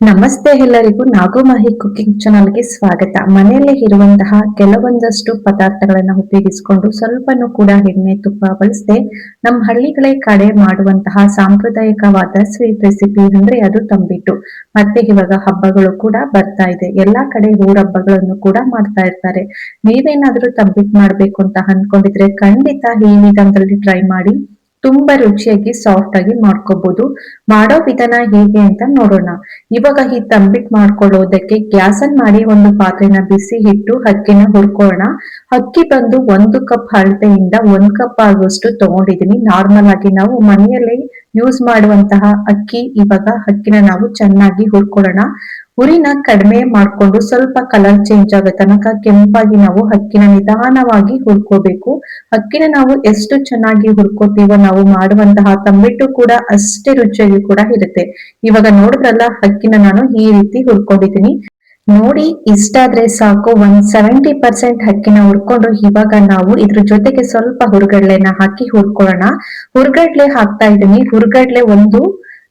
ನಮಸ್ತೆ ಎಲ್ಲರಿಗೂ ನಾಗುಮಾಹಿ ಕುಕಿಂಗ್ ಚಾನಲ್ಗೆ ಸ್ವಾಗತ. ಮನೆಯಲ್ಲೇ ಇರುವಂತಹ ಕೆಲವೊಂದಷ್ಟು ಪದಾರ್ಥಗಳನ್ನ ಉಪಯೋಗಿಸಿಕೊಂಡು ಸ್ವಲ್ಪನೂ ಕೂಡ ಎಣ್ಣೆ ತುಪ್ಪ ಬಳಸದೆ ನಮ್ಮ ಹಳ್ಳಿಗಳೇ ಕಡೆ ಮಾಡುವಂತಹ ಸಾಂಪ್ರದಾಯಿಕವಾದ ಸ್ವೀಟ್ ರೆಸಿಪಿ ಅಂದ್ರೆ ಅದು ತಂಬಿಟ್ಟು. ಮತ್ತೆ ಇವಾಗ ಹಬ್ಬಗಳು ಕೂಡ ಬರ್ತಾ ಇದೆ, ಎಲ್ಲಾ ಕಡೆ ಊರ ಹಬ್ಬಗಳನ್ನು ಕೂಡ ಮಾಡ್ತಾ ಇರ್ತಾರೆ. ನೀವೇನಾದ್ರೂ ತಂಬಿಟ್ಟು ಮಾಡ್ಬೇಕು ಅಂತ ಅನ್ಕೊಂಡಿದ್ರೆ ಖಂಡಿತ ಈ ವಿಧಾನದಲ್ಲಿ ಟ್ರೈ ಮಾಡಿ. ತುಂಬಾ ರುಚಿಯಾಗಿ ಸಾಫ್ಟ್ ಆಗಿ ಮಾಡ್ಕೋಬಹುದು. ಮಾಡೋ ವಿಧಾನ ಹೇಗೆ ಅಂತ ನೋಡೋಣ. ಇವಾಗ ಈ ತಂಬಿಟ್ ಮಾಡ್ಕೊಳ್ಳೋದಕ್ಕೆ ಗ್ಯಾಸ್ ಅನ್ ಮಾಡಿ ಒಂದು ಪಾತ್ರೆನ ಬಿಸಿ ಇಟ್ಟು ಅಕ್ಕಿನ ಹುರ್ಕೊಳ್ಳೋಣ. ಅಕ್ಕಿ ಬಂದು 1 ಕಪ್ ಅಳತೆಯಿಂದ 1 ಕಪ್ ಆಗುವಷ್ಟು ತಗೊಂಡಿದೀನಿ. ನಾರ್ಮಲ್ ಆಗಿ ನಾವು ಮನೆಯಲ್ಲಿ ಯೂಸ್ ಮಾಡುವಂತಹ ಅಕ್ಕಿ. ಇವಾಗ ಅಕ್ಕಿನ ನಾವು ಚೆನ್ನಾಗಿ ಹುರ್ಕೊಳ್ಳೋಣ. ಉರಿನ ಕಡಿಮೆ ಮಾಡ್ಕೊಂಡು ಸ್ವಲ್ಪ ಕಲರ್ ಚೇಂಜ್ ಆಗೋ ತನಕ ಕೆಂಪಾಗಿ ನಾವು ಅಕ್ಕಿನ ನಿಧಾನವಾಗಿ ಹುರ್ಕೋಬೇಕು. ಅಕ್ಕಿನ ನಾವು ಎಷ್ಟು ಚೆನ್ನಾಗಿ ಹುರ್ಕೋತೀವೋ ನಾವು ಮಾಡುವಂತಹ ತಂಬಿಟ್ಟು ಕೂಡ ಅಷ್ಟೇ ರುಚಿಯಾಗಿ ಕೂಡ ಇರುತ್ತೆ. ಇವಾಗ ನೋಡಿದ್ರಲ್ಲ, ಅಕ್ಕಿನ ನಾನು ಈ ರೀತಿ ಹುರ್ಕೊಂಡಿದ್ದೀನಿ. ನೋಡಿ, ಇಷ್ಟಾದ್ರೆ ಸಾಕು. 70% ಅಕ್ಕಿನ ಹುರ್ಕೊಂಡು ಇವಾಗ ನಾವು ಇದ್ರ ಜೊತೆಗೆ ಸ್ವಲ್ಪ ಹುರ್ಗಡ್ಲೆನ ಹಾಕಿ ಹುರ್ಕೊಳ್ಳೋಣ. ಹುರ್ಗಡ್ಲೆ ಹಾಕ್ತಾ ಇದೀನಿ. ಹುರ್ಗಡ್ಲೆ ಒಂದು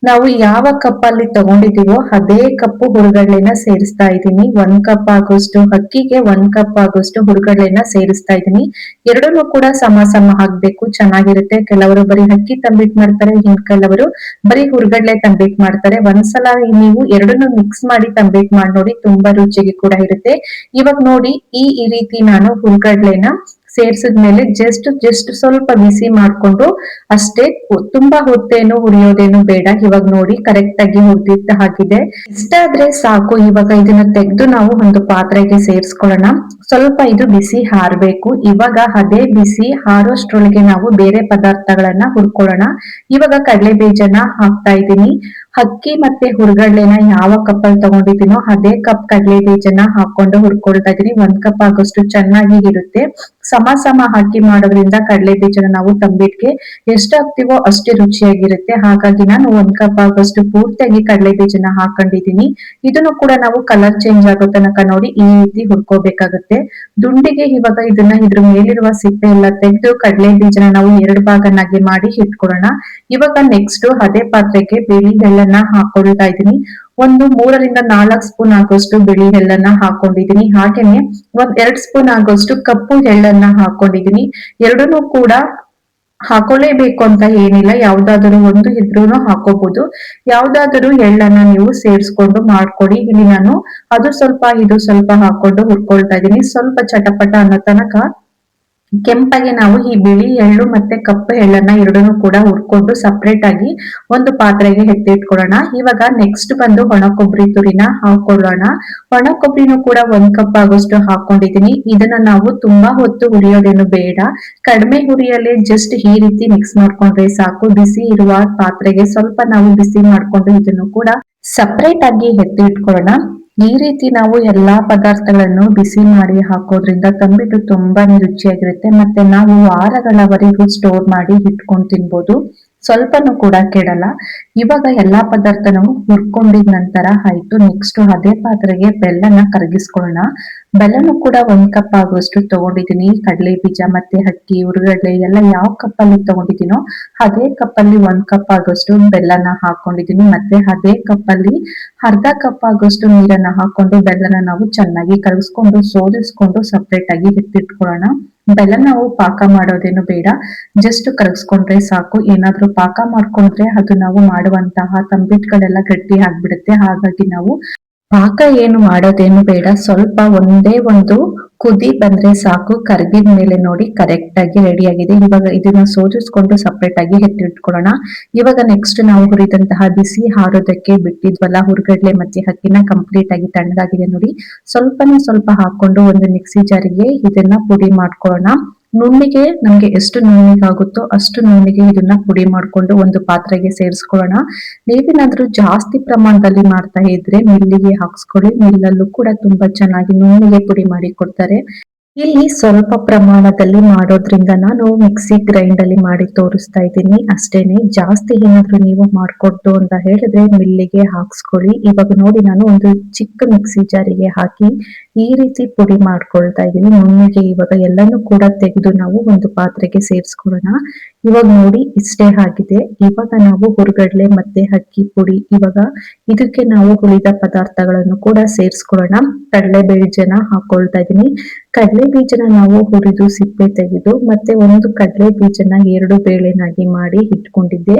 ನಾವು ಯಾವ ಕಪ್ ಅಲ್ಲಿ ತಗೊಂಡಿದೀವೋ ಅದೇ ಕಪ್ಪು ಹುರ್ಗಡ್ಲೆನ ಸೇರಿಸ್ತಾ ಇದ್ದೀನಿ. 1 ಕಪ್ ಆಗೋಷ್ಟು ಅಕ್ಕಿಗೆ 1 ಕಪ್ ಆಗೋಷ್ಟು ಹುರ್ಗಡ್ಲೆನ ಸೇರಿಸ್ತಾ ಇದ್ದೀನಿ. ಎರಡನ್ನೂ ಕೂಡ ಸಮ ಸಮ ಹಾಕ್ಬೇಕು, ಚೆನ್ನಾಗಿರುತ್ತೆ. ಕೆಲವರು ಬರೀ ಅಕ್ಕಿ ತಂಬಿಟ್ ಮಾಡ್ತಾರೆ, ಇನ್ ಕೆಲವರು ಬರೀ ಹುರ್ಗಡ್ಲೆ ತಂಬಿಟ್ ಮಾಡ್ತಾರೆ. ಒಂದ್ಸಲ ನೀವು ಎರಡನ್ನೂ ಮಿಕ್ಸ್ ಮಾಡಿ ತಂಬಿಟ್ ಮಾಡಿ ನೋಡಿ, ತುಂಬಾ ರುಚಿಗೆ ಕೂಡ ಇರುತ್ತೆ. ಇವಾಗ ನೋಡಿ, ಈ ರೀತಿ ನಾನು ಹುರ್ಗಡ್ಲೆನ ಸೇರ್ಸಿದ್ಮೇಲೆ ಜಸ್ಟ್ ಸ್ವಲ್ಪ ಬಿಸಿ ಮಾಡ್ಕೊಂಡು ಅಷ್ಟೇ. ತುಂಬಾ ಹೊತ್ತೇನು ಹುರಿಯೋದೇನು ಬೇಡ. ಇವಾಗ ನೋಡಿ, ಕರೆಕ್ಟ್ ಆಗಿ ಹುರಿದಿದ್ದ ಹಾಗಿದೆ. ಇಷ್ಟಾದ್ರೆ ಸಾಕು. ಇವಾಗ ಇದನ್ನ ತೆಗೆದು ನಾವು ಒಂದು ಪಾತ್ರೆಗೆ ಸೇರಿಸ್ಕೊಳ್ಳೋಣ. ಸ್ವಲ್ಪ ಇದು ಬಿಸಿ ಹಾರ್ಬೇಕು. ಇವಾಗ ಅದೇ ಬಿಸಿ ಹಾರೋಷ್ಟ್ರೊಳಗೆ ನಾವು ಬೇರೆ ಪದಾರ್ಥಗಳನ್ನ ಹುರ್ಕೊಳ್ಳೋಣ. ಇವಾಗ ಕಡಲೆ ಬೀಜನ ಹಾಕ್ತಾ ಇದ್ದೀನಿ. ಅಕ್ಕಿ ಮತ್ತೆ ಹುರ್ಗಡ್ಲೆನ ಯಾವ ಕಪ್ ಅಲ್ಲಿ ತಗೊಂಡಿದ್ದೀನೋ ಅದೇ ಕಪ್ ಕಡಲೆ ಬೀಜನ ಹಾಕೊಂಡು ಹುರ್ಕೊಳ್ತಾ ಇದೀನಿ. 1 ಕಪ್ ಆಗೋಷ್ಟು ಚೆನ್ನಾಗಿ ಇರುತ್ತೆ. ಸಮ ಸಮ ಹಾಕಿ ಮಾಡೋದ್ರಿಂದ ಕಡಲೆ ಬೀಜನ ನಾವು ತಂಬಿಟ್ಗೆ ಎಷ್ಟು ಹಾಕ್ತಿವೋ ಅಷ್ಟೇ ರುಚಿಯಾಗಿರುತ್ತೆ. ಹಾಗಾಗಿ ನಾನು 1 ಕಪ್ ಆಗೋಷ್ಟು ಪೂರ್ತಿಯಾಗಿ ಕಡಲೆ ಬೀಜನ ಹಾಕೊಂಡಿದೀನಿ. ಇದನ್ನು ಕೂಡ ನಾವು ಕಲರ್ ಚೇಂಜ್ ಆಗೋ ತನಕ ನೋಡಿ ಈ ರೀತಿ ಹುರ್ಕೋಬೇಕಾಗುತ್ತೆ. ದುಂಡಿಗೆ ಇವಾಗ ಇದನ್ನ ಇದ್ರ ಮೇಲಿರುವ ಸಿಪ್ಪೆ ಎಲ್ಲ ತೆಗೆದು ಕಡಲೆ ಬೀಜನ ನಾವು 2 ಭಾಗನಾಗಿ ಮಾಡಿ ಇಟ್ಕೊಳ್ಳೋಣ. ಇವಾಗ ನೆಕ್ಸ್ಟ್ ಅದೇ ಪಾತ್ರೆಗೆ ಬಿಳಿ ಎಳ್ಳನ್ನ ಹಾಕೊಳ್ತಾ ಇದ್ದೀನಿ. ಒಂದು 3 ರಿಂದ 4 ಸ್ಪೂನ್ ಆಗೋಷ್ಟು ಬಿಳಿ ಎಳ್ಳನ್ನ ಹಾಕೊಂಡಿದೀನಿ. ಹಾಗೇನೆ 2 ಸ್ಪೂನ್ ಆಗೋಷ್ಟು ಕಪ್ಪು ಎಳ್ಳನ್ನ ಹಾಕೊಂಡಿದೀನಿ. ಎರಡನ್ನೂ ಕೂಡ ಹಾಕೊಳ್ಳೇಬೇಕು ಅಂತ ಏನಿಲ್ಲ, ಯಾವ್ದಾದ್ರು ಒಂದು ಇದ್ರೂನು ಹಾಕೋಬಹುದು. ಯಾವ್ದಾದ್ರು ಎಳ್ಳನ್ನ ನೀವು ಸೇರಿಸ್ಕೊಂಡು ಮಾಡ್ಕೊಡಿ. ಇಲ್ಲಿ ನಾನು ಅದು ಸ್ವಲ್ಪ ಇದು ಸ್ವಲ್ಪ ಹಾಕೊಂಡು ಹುರ್ಕೊಳ್ತಾ ಇದೀನಿ. ಸ್ವಲ್ಪ ಚಟಪಟ ಅನ್ನೋ ತನಕ ಕೆಂಪಾಗಿ ನಾವು ಈ ಬಿಳಿ ಎಳ್ಳು ಮತ್ತೆ ಕಪ್ಪು ಎಳ್ಳನ್ನ ಎರಡನ್ನೂ ಕೂಡ ಹುರ್ಕೊಂಡು ಸಪರೇಟ್ ಆಗಿ ಒಂದು ಪಾತ್ರೆಗೆ ಎತ್ತಿಟ್ಕೊಳ್ಳೋಣ. ಇವಾಗ ನೆಕ್ಸ್ಟ್ ಬಂದು ಒಣ ಕೊಬ್ಬರಿ ತುರಿನ ಹಾಕೊಳ್ಳೋಣ. ಒಣ ಕೊಬ್ಬರಿನೂ ಕೂಡ 1 ಕಪ್ ಆಗೋಷ್ಟು ಹಾಕೊಂಡಿದೀನಿ. ಇದನ್ನ ನಾವು ತುಂಬಾ ಹೊತ್ತು ಹುರಿಯೋದೇನು ಬೇಡ, ಕಡಿಮೆ ಹುರಿಯಲ್ಲೇ ಜಸ್ಟ್ ಈ ರೀತಿ ಮಿಕ್ಸ್ ಮಾಡ್ಕೊಂಡ್ರೆ ಸಾಕು. ಬಿಸಿ ಇರುವ ಪಾತ್ರೆಗೆ ಸ್ವಲ್ಪ ನಾವು ಬಿಸಿ ಮಾಡ್ಕೊಂಡು ಇದನ್ನು ಕೂಡ ಸಪರೇಟ್ ಆಗಿ ಎತ್ತಿ ಇಟ್ಕೊಳ್ಳೋಣ. ಈ ರೀತಿ ನಾವು ಎಲ್ಲಾ ಪದಾರ್ಥಗಳನ್ನು ಬಿಸಿ ಮಾಡಿ ಹಾಕೋದ್ರಿಂದ ತಂಬಿಟ್ಟು ತುಂಬಾನೇ ರುಚಿಯಾಗಿರುತ್ತೆ. ಮತ್ತೆ ನಾವು ವಾರಗಳವರೆಗೂ ಸ್ಟೋರ್ ಮಾಡಿ ಇಟ್ಕೊಂಡು ತಿನ್ಬೋದು, ಸ್ವಲ್ಪನೂ ಕೂಡ ಕೆಡಲ್ಲ. ಇವಾಗ ಎಲ್ಲಾ ಪದಾರ್ಥನೂ ಹುರ್ಕೊಂಡಿದ ನಂತರ ಆಯ್ತು. ನೆಕ್ಸ್ಟ್ ಅದೇ ಪಾತ್ರೆಗೆ ಬೆಲ್ಲನ ಕರಗಿಸ್ಕೊಳ್ಳೋಣ. ಬೆಲ್ಲನೂ ಕೂಡ 1 ಕಪ್ ಆಗುವಷ್ಟು ತಗೊಂಡಿದೀನಿ. ಕಡಲೆ ಬೀಜ ಮತ್ತೆ ಅಕ್ಕಿ ಹುರ್ಗಡ್ಲೆ ಎಲ್ಲ ಯಾವ ಕಪ್ ಅಲ್ಲಿ ತಗೊಂಡಿದ್ದೀನೋ ಅದೇ ಕಪ್ ಅಲ್ಲಿ 1 ಕಪ್ ಆಗೋಷ್ಟು ಬೆಲ್ಲನ ಹಾಕೊಂಡಿದೀನಿ. ಮತ್ತೆ ಅದೇ ಕಪ್ ಅಲ್ಲಿ ಅರ್ಧ ಕಪ್ ಆಗೋಷ್ಟು ನೀರನ್ನ ಹಾಕೊಂಡು ಬೆಲ್ಲನ ನಾವು ಚೆನ್ನಾಗಿ ಕರಗಿಸ್ಕೊಂಡು ಸೋದಿಸ್ಕೊಂಡು ಸಪರೇಟ್ ಆಗಿ ಎತ್ತಿಟ್ಕೊಳ್ಳೋಣ. ಬೆಲ್ಲ ನಾವು ಪಾಕ ಮಾಡೋದೇನು ಬೇಡ, ಜಸ್ಟ್ ಕರಗಿಸ್ಕೊಂಡ್ರೆ ಸಾಕು. ಏನಾದ್ರೂ ಪಾಕ ಮಾಡ್ಕೊಂಡ್ರೆ ಅದು ನಾವು ಮಾಡುವಂತಹ ತಂಬಿಟ್ಗಳೆಲ್ಲ ಗಟ್ಟಿ ಆಗ್ಬಿಡುತ್ತೆ. ಹಾಗಾಗಿ ನಾವು ಪಾಕ ಏನು ಮಾಡೋದೇನು ಬೇಡ. ಸ್ವಲ್ಪ ಒಂದೇ ಒಂದು ಕುದಿ ಬಂದ್ರೆ ಸಾಕು. ಕರಗಿದ್ಮೇಲೆ ನೋಡಿ ಕರೆಕ್ಟ್ ಆಗಿ ರೆಡಿ ಆಗಿದೆ. ಇವಾಗ ಇದನ್ನ ಸೋದಿಸ್ಕೊಂಡು ಸಪರೇಟ್ ಆಗಿ ಎತ್ತಿಟ್ಕೊಳ್ಳೋಣ. ಇವಾಗ ನೆಕ್ಸ್ಟ್ ನಾವು ಹುರಿದಂತಹ ಬಿಸಿ ಹಾರೋದಕ್ಕೆ ಬಿಟ್ಟಿದ್ವಲ್ಲ ಹುರ್ಗಡ್ಲೆ ಮತ್ತೆ ಅಕ್ಕಿನ ಕಂಪ್ಲೀಟ್ ಆಗಿ ತಣ್ಣಗಾಗಿದೆ ನೋಡಿ. ಸ್ವಲ್ಪನೇ ಸ್ವಲ್ಪ ಹಾಕೊಂಡು ಒಂದು ಮಿಕ್ಸಿ ಜಾರಿಗೆ ಇದನ್ನ ಪುಡಿ ಮಾಡ್ಕೊಳ್ಳೋಣ. ನುಣ್ಣಿಗೆ ನಮ್ಗೆ ಎಷ್ಟು ನುಣ್ಣಿಗಾಗುತ್ತೋ ಅಷ್ಟು ನುಣ್ಣಿಗೆ ಇದನ್ನ ಪುಡಿ ಮಾಡ್ಕೊಂಡು ಒಂದು ಪಾತ್ರೆಗೆ ಸೇರಿಸ್ಕೊಳ್ಳೋಣ. ನೀವೇನಾದ್ರೂ ಜಾಸ್ತಿ ಪ್ರಮಾಣದಲ್ಲಿ ಮಾಡ್ತಾ ಇದ್ರೆ ಮಿಲ್ಲಿಗೆ ಹಾಕ್ಸ್ಕೊಳ್ಳಿ. ಮಿಲ್ಲಲ್ಲೂ ಕೂಡ ತುಂಬಾ ಚೆನ್ನಾಗಿ ನುಣ್ಣಿಗೆ ಪುಡಿ ಮಾಡಿ ಕೊಡ್ತಾರೆ. ಇಲ್ಲಿ ಸ್ವಲ್ಪ ಪ್ರಮಾಣದಲ್ಲಿ ಮಾಡೋದ್ರಿಂದ ನಾನು ಮಿಕ್ಸಿ ಗ್ರೈಂಡ್ ಅಲ್ಲಿ ಮಾಡಿ ತೋರಿಸ್ತಾ ಇದ್ದೀನಿ ಅಷ್ಟೇನೆ. ಜಾಸ್ತಿ ಏನಾದ್ರೂ ನೀವು ಮಾಡ್ಕೊಟ್ಟು ಅಂತ ಹೇಳಿದ್ರೆ ಮಿಲ್ಲಿಗೆ ಹಾಕ್ಸ್ಕೊಳ್ಳಿ. ಇವಾಗ ನೋಡಿ, ನಾನು ಒಂದು ಚಿಕ್ಕ ಮಿಕ್ಸಿ ಜಾರಿಗೆ ಹಾಕಿ ಈ ರೀತಿ ಪುಡಿ ಮಾಡ್ಕೊಳ್ತಾ ಇದೀನಿ. ನುಣ್ಣಗೆ ಇವಾಗ ಎಲ್ಲಾನು ಕೂಡ ತೆಗೆದು ನಾವು ಒಂದು ಪಾತ್ರೆಗೆ ಸೇರಿಸ್ಕೊಳ್ಳೋಣ. ಇವಾಗ ನೋಡಿ ಇಷ್ಟೇ ಆಗಿದೆ. ಇವಾಗ ನಾವು ಹುರ್ಗಡ್ಲೆ ಮತ್ತೆ ಅಕ್ಕಿ ಪುಡಿ, ಇವಾಗ ಇದಕ್ಕೆ ನಾವು ಉಳಿದ ಪದಾರ್ಥಗಳನ್ನು ಕೂಡ ಸೇರಿಸ್ಕೊಳ್ಳೋಣ. ಕಡಲೆ ಬೀಜನ ಹಾಕೊಳ್ತಾ ಇದೀನಿ. ಕಡಲೆ ಬೀಜನ ನಾವು ಹುರಿದು ಸಿಪ್ಪೆ ತೆಗೆದು ಮತ್ತೆ ಒಂದು ಕಡಲೆ ಬೀಜನ 2 ಬೇಳೆನಾಗಿ ಮಾಡಿ ಇಟ್ಕೊಂಡಿದ್ದೆ,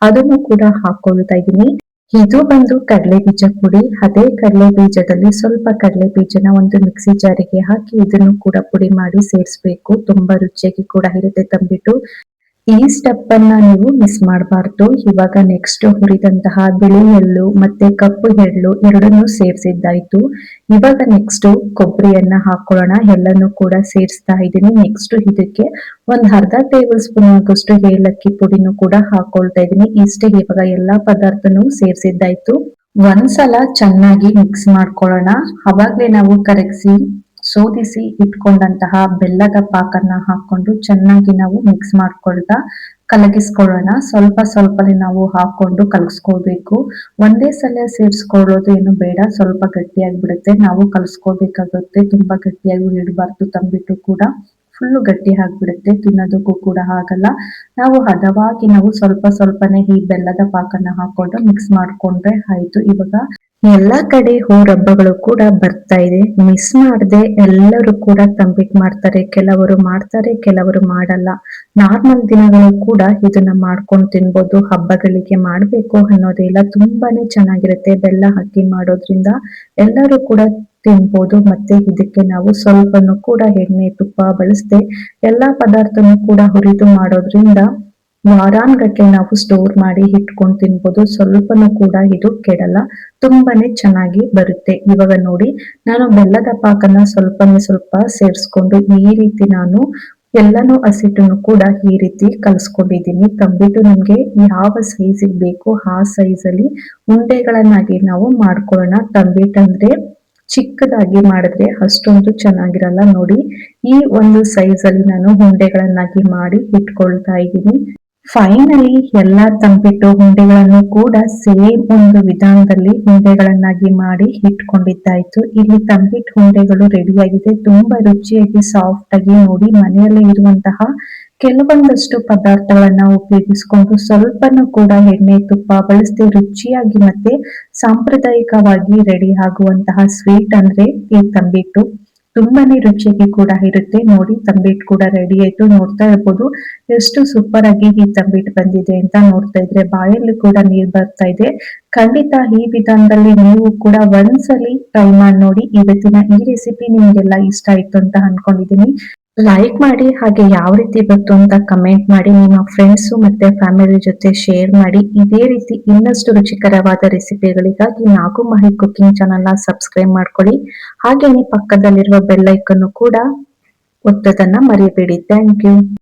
ಅದನ್ನು ಕೂಡ ಹಾಕೊಳ್ತಾ ಇದೀನಿ. ಇದು ಬಂದು ಕಡಲೆ ಬೀಜ ಪುಡಿ. ಅದೇ ಕಡಲೆ ಬೀಜದಲ್ಲಿ ಸ್ವಲ್ಪ ಕಡಲೆ ಬೀಜನ ಒಂದು ಮಿಕ್ಸಿ ಜಾರಿಗೆ ಹಾಕಿ ಇದನ್ನು ಕೂಡ ಪುಡಿ ಮಾಡಿ ಸೇರಿಸ್ಬೇಕು. ತುಂಬಾ ರುಚಿಯಾಗಿ ಕೂಡ ಇರುತ್ತೆ ತಂಬಿಟ್ಟು. ಈ ಸ್ಟೆಪ್ ಅನ್ನ ನೀವು ಮಿಸ್ ಮಾಡಬಾರ್ದು. ಇವಾಗ ನೆಕ್ಸ್ಟ್ ಹುರಿದಂತಹ ಬಿಳಿ ಎಳ್ಳು ಮತ್ತೆ ಕಪ್ಪು ಎಳ್ಳು ಎರಡನ್ನೂ ಸೇರಿಸಿದ್ದಾಯ್ತು. ಇವಾಗ ನೆಕ್ಸ್ಟ್ ಕೊಬ್ಬರಿಯನ್ನ ಹಾಕೊಳ್ಳೋಣ. ಎಲ್ಲನೂ ಕೂಡ ಸೇರಿಸ್ತಾ ಇದ್ದೀನಿ. ನೆಕ್ಸ್ಟ್ ಇದಕ್ಕೆ ಒಂದ್ ಅರ್ಧ ಟೇಬಲ್ ಸ್ಪೂನ್ ಆಗುವಷ್ಟು ಏಲಕ್ಕಿ ಪುಡಿನೂ ಕೂಡ ಹಾಕೊಳ್ತಾ ಇದ್ದೀನಿ. ಇಷ್ಟೇ, ಇವಾಗ ಎಲ್ಲಾ ಪದಾರ್ಥನೂ ಸೇರಿಸಿದ್ದಾಯ್ತು. ಒಂದ್ಸಲ ಚೆನ್ನಾಗಿ ಮಿಕ್ಸ್ ಮಾಡ್ಕೊಳ್ಳೋಣ. ಅವಾಗ್ಲೇ ನಾವು ಕರಗಿಸಿ ಶೋಧಿಸಿ ಇಟ್ಕೊಂಡಂತಹ ಬೆಲ್ಲದ ಪಾಕನ್ನ ಹಾಕೊಂಡು ಚೆನ್ನಾಗಿ ನಾವು ಮಿಕ್ಸ್ ಮಾಡ್ಕೊಳ್ತಾ ಕಲಗಿಸ್ಕೊಳ್ಳೋಣ. ಸ್ವಲ್ಪ ಸ್ವಲ್ಪನೇ ನಾವು ಹಾಕೊಂಡು ಕಲಗಿಸ್ಕೊಳ್ಬೇಕು. ಒಂದೇ ಸಲ ಸೇರಿಸ್ಕೊಳ್ಳೋದು ಏನು ಬೇಡ, ಸ್ವಲ್ಪ ಗಟ್ಟಿಯಾಗ್ಬಿಡುತ್ತೆ. ನಾವು ಕಲಸ್ಕೋಬೇಕಾಗುತ್ತೆ. ತುಂಬಾ ಗಟ್ಟಿಯಾಗಿ ಇಡಬಾರ್ದು. ತಂಬಿಟ್ಟು ಕೂಡ ಫುಲ್ಲು ಗಟ್ಟಿ ಆಗ್ಬಿಡುತ್ತೆ, ತಿನ್ನೋದಕ್ಕೂ ಕೂಡ ಆಗಲ್ಲ. ನಾವು ಹದವಾಗಿ ನಾವು ಸ್ವಲ್ಪ ಸ್ವಲ್ಪನೇ ಈ ಬೆಲ್ಲದ ಪಾಕನ್ನ ಹಾಕೊಂಡು ಮಿಕ್ಸ್ ಮಾಡ್ಕೊಂಡ್ರೆ ಆಯ್ತು. ಇವಾಗ ಎಲ್ಲಾ ಕಡೆ ಹಬ್ಬಗಳು ಕೂಡ ಬರ್ತಾ ಇದೆ. ಮಿಸ್ ಮಾಡದೆ ಎಲ್ಲರೂ ಕೂಡ ತಂಬಿಟ್ಟು ಮಾಡ್ತಾರೆ. ಕೆಲವರು ಮಾಡ್ತಾರೆ, ಕೆಲವರು ಮಾಡಲ್ಲ. ನಾರ್ಮಲ್ ದಿನಗಳು ಕೂಡ ಇದನ್ನ ಮಾಡ್ಕೊಂಡು ತಿನ್ಬೋದು. ಹಬ್ಬಗಳಿಗೆ ಮಾಡ್ಬೇಕು ಅನ್ನೋದಿಲ್ಲ. ತುಂಬಾನೇ ಚೆನ್ನಾಗಿರುತ್ತೆ. ಬೆಲ್ಲ ಹಾಕಿ ಮಾಡೋದ್ರಿಂದ ಎಲ್ಲರೂ ಕೂಡ ತಿನ್ಬೋದು. ಮತ್ತೆ ಇದಕ್ಕೆ ನಾವು ಸ್ವಲ್ಪನೂ ಕೂಡ ಎಣ್ಣೆ ತುಪ್ಪ ಬಳಸದೆ ಎಲ್ಲಾ ಪದಾರ್ಥನೂ ಕೂಡ ಹುರಿದು ಮಾಡೋದ್ರಿಂದ ವಾರಾನ್ಗಟ್ಲೆ ನಾವು ಸ್ಟೋರ್ ಮಾಡಿ ಇಟ್ಕೊಂಡು ತಿನ್ಬೋದು. ಸ್ವಲ್ಪನೂ ಕೂಡ ಇದು ಕೆಡಲ್ಲ. ತುಂಬಾನೇ ಚೆನ್ನಾಗಿ ಬರುತ್ತೆ. ಇವಾಗ ನೋಡಿ, ನಾನು ಬೆಲ್ಲದ ಪಾಕನ ಸ್ವಲ್ಪನೇ ಸ್ವಲ್ಪ ಸೇರಿಸ್ಕೊಂಡು ಈ ರೀತಿ ನಾನು ಎಲ್ಲಾನು ಹಸಿಟ್ಟನ್ನು ಕೂಡ ಈ ರೀತಿ ಕಲ್ಸ್ಕೊಂಡಿದ್ದೀನಿ. ತಂಬಿಟ್ಟು ನಿಮ್ಗೆ ಯಾವ ಸೈಜಿಗೆ ಬೇಕೋ ಆ ಸೈಜಲ್ಲಿ ಉಂಡೆಗಳನ್ನಾಗಿ ನಾವು ಮಾಡ್ಕೊಳ್ಳೋಣ. ತಂಬಿಟ್ಟು ಅಂದ್ರೆ ಚಿಕ್ಕದಾಗಿ ಮಾಡಿದ್ರೆ ಅಷ್ಟೊಂದು ಚೆನ್ನಾಗಿರಲ್ಲ. ನೋಡಿ, ಈ ಒಂದು ಸೈಜ್ ಅಲ್ಲಿ ನಾನು ಉಂಡೆಗಳನ್ನಾಗಿ ಮಾಡಿ ಇಟ್ಕೊಳ್ತಾ ಇದ್ದೀನಿ. ಫೈನಲಿ ಎಲ್ಲಾ ತಂಬಿಟ್ಟು ಉಂಡೆಗಳನ್ನು ಕೂಡ ಸೇಮ್ ಒಂದು ವಿಧಾನದಲ್ಲಿ ಉಂಡೆಗಳನ್ನಾಗಿ ಮಾಡಿ ಇಟ್ಕೊಂಡಿದ್ದಾಯ್ತು. ಇಲ್ಲಿ ತಂಬಿಟ್ಟು ಉಂಡೆಗಳು ರೆಡಿಯಾಗಿದೆ. ತುಂಬಾ ರುಚಿಯಾಗಿ ಸಾಫ್ಟ್ ಆಗಿ, ನೋಡಿ ಮನೆಯಲ್ಲೇ ಇರುವಂತಹ ಕೆಲವೊಂದಷ್ಟು ಪದಾರ್ಥಗಳನ್ನ ಉಪಯೋಗಿಸ್ಕೊಂಡು ಸ್ವಲ್ಪನೂ ಕೂಡ ಎಣ್ಣೆ ತುಪ್ಪ ಬಳಸದೆ ರುಚಿಯಾಗಿ ಮತ್ತೆ ಸಾಂಪ್ರದಾಯಿಕವಾಗಿ ರೆಡಿ ಆಗುವಂತಹ ಸ್ವೀಟ್ ಅಂದ್ರೆ ಈ ತಂಬಿಟ್ಟು. ತುಂಬಾನೇ ರುಚಿಯಾಗಿ ಕೂಡ ಇರುತ್ತೆ. ನೋಡಿ, ತಂಬಿಟ್ಟು ಕೂಡ ರೆಡಿ ಆಯ್ತು. ನೋಡ್ತಾ ಇರ್ಬೋದು ಎಷ್ಟು ಸೂಪರ್ ಆಗಿ ಈ ತಂಬಿಟ್ಟು ಬಂದಿದೆ ಅಂತ. ನೋಡ್ತಾ ಇದ್ರೆ ಬಾಯಲ್ಲಿ ಕೂಡ ನೀರ್ ಬರ್ತಾ ಇದೆ. ಖಂಡಿತ ಈ ವಿಧಾನದಲ್ಲಿ ನೀವು ಕೂಡ ಒಂದ್ಸಲಿ ಟ್ರೈ ಮಾಡಿ ನೋಡಿ. ಇವತ್ತಿನ ಈ ರೆಸಿಪಿ ನಿಮ್ಗೆಲ್ಲ ಇಷ್ಟ ಆಯ್ತು ಅಂತ ಅನ್ಕೊಂಡಿದೀನಿ. ಲೈಕ್ ಮಾಡಿ, ಹಾಗೆ ಯಾವ ರೀತಿ ಬಂತು ಅಂತ ಕಮೆಂಟ್ ಮಾಡಿ. ನಿಮ್ಮ ಫ್ರೆಂಡ್ಸ್ ಮತ್ತೆ ಫ್ಯಾಮಿಲಿ ಜೊತೆ ಶೇರ್ ಮಾಡಿ. ಇದೇ ರೀತಿ ಇನ್ನಷ್ಟು ರುಚಿಕರವಾದ ರೆಸಿಪಿಗಳಿಗಾಗಿ ನಾಗು ಮಹಿ ಕುಕಿಂಗ್ ಚಾನಲ್ ನ ಸಬ್ಸ್ಕ್ರೈಬ್ ಮಾಡ್ಕೊಳ್ಳಿ. ಹಾಗೇನೆ ಪಕ್ಕದಲ್ಲಿರುವ ಬೆಲ್ ಐಕನ್ ಕೂಡ ಒತ್ತೋದನ್ನ ಮರೆಯಬೇಡಿ. Thank you.